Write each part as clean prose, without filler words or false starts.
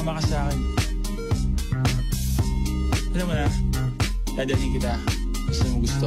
sumama ka sa akin. Alam mo na, dadalhin kita. Gusto mo gusto.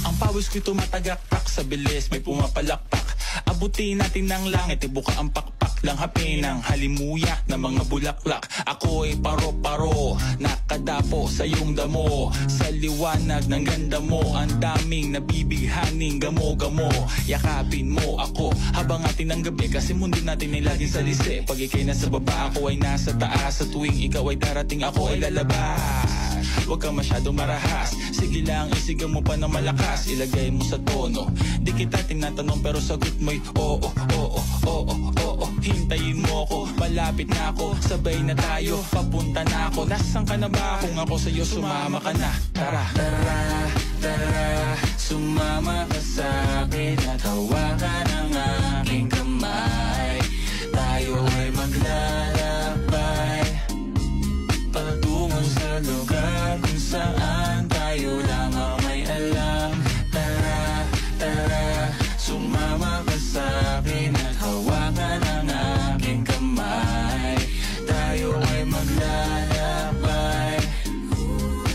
Ang pawis ko'y tumatagaktak sa bilis, may pumapalakpak. Abutin natin ng langit, ibuka ang pakpak. Lang hapin ng halimuyak na mga bulaklak. Ako'y paro-paro, nakadapo sa iyong damo. Sa liwanag ng ganda mo, ang daming nabibighaning gamo-gamo. Yakapin mo ako habang atin ng gabi, kasi mundo natin ay laging salisi. Pag ikay nasa baba, ako ay nasa taas. Sa tuwing ikaw ay darating, ako ay lalabas. Huwag ka masyadong marahas, sige lang, isigaw mo pa ng malakas. Ilagay mo sa tono, di kita tinatanong pero sagot mo'y oo, oo, oo, oo. Hintayin mo ko, malapit na ako, sabay na tayo, papunta na ako. Nasaan ka na ba? Kung ako sa'yo, sumama ka na. Tara, tara, tara, sumama ka sa'kin at hawakan ang aking kamay. Tayo ay maglalakbay patungo sa lugar kung saan tayo lamang may alam. Tara, tara, sumama ka sa'kin at hawakan ang aking kamay. Tayo ay maglalakbay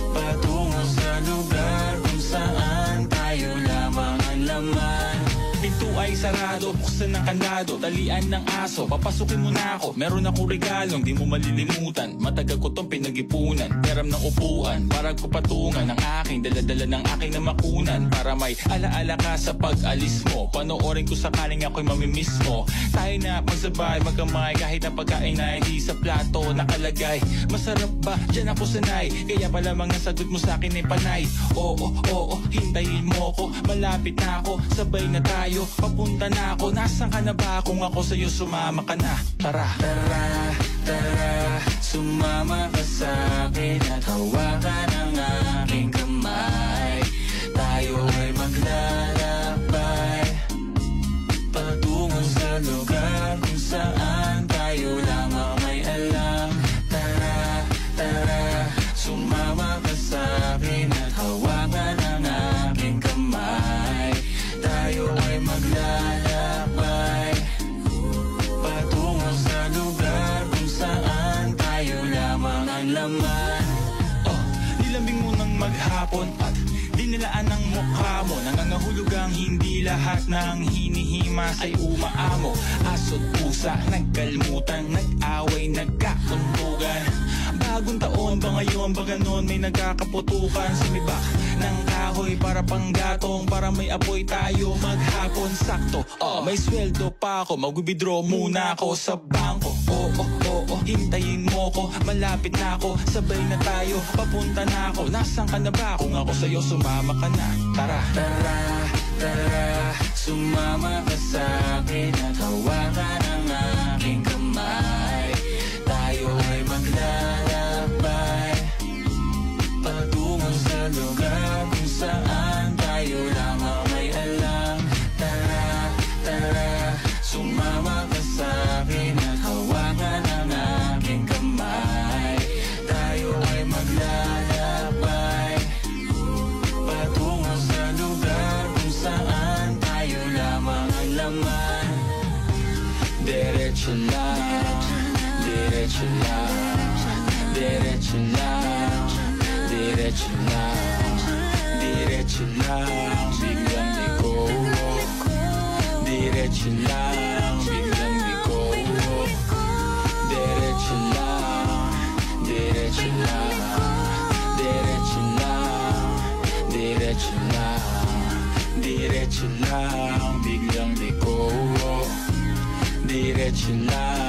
patungo sa lugar kung saan tayo lamang ang laman. Pinto ay sarado, buksan ng kandado, talian ng aso, papasukin mo na ako. Meron akong regalong di mo malilimutan. Matagal ko tong pinag-ipunan, peram ng upuan, para ko patungan ang aking daladala ng aking namakunan. Para may alaala ka sa pag-alis mo, panoorin ko sakaling ako'y mamimiss mo. Tayo na magsabay, magkamay, kahit ang pagkain ay di sa plato nakalagay. Masarap ba? Diyan ako sanay, kaya pala mga sagot mo sa akin ay panay. Oo, oo, hintayin mo ko, malapit na ako, sabay na tayo, papunta na ako. Nasaan ka na ba? Kung ako sa'yo, sumama ka na. Tara, tara, tara, sumama ka sa'kin at hawakan ang aking kamay. Tayo ay maglalakbay patungo sa lugar kung saan tayo lamang may alam. Tara, tara, sumama ka sa'kin at hawakan ang aking kamay. Tayo ay maglalakbay patungo sa lugar kung saan tayo lamang ang laman. Oh, nilambing mo ng maghapon at dinilaan ng mukha mo. Nangangahulog ang hindi lahat ng hinihimas ay umaamo. Aso't pusa, nagkalmutan, nag-away, nagkakuntugan. Bagong taon ba ngayon ba ganon may nagkakaputukan? Sumibak ng kahoy para panggatong, para may apoy tayo maghapon. Sakto, may sweldo pa ako, mag-withdraw muna ako sa bangko. Oo, oo, hintayin mo ko, malapit na ako, sabay na tayo, papunta na ako. Nasaan ka na ba? Kung ako sa'yo, sumama ka na. Tara, tara, tara, sumama ka sa'kin at hawakan ang aking kamay. Tayo ay maglalakbay patungo sa lugar kung saan tayo lamang may alam. Tara, tara, sumama ka sa'kin at hawakan ang aking kamay. Tayo ay maglalakbay patungo sa lugar kung saan tayo lamang ang laman. Diretso lang, diretso lang, diretso lang, diretso lang, diretso lang, biglang liko. Diretso lang, biglang liko. Diretso lang, diretso lang, diretso lang, diretso lang, diretso lang, biglang liko. Diretso lang.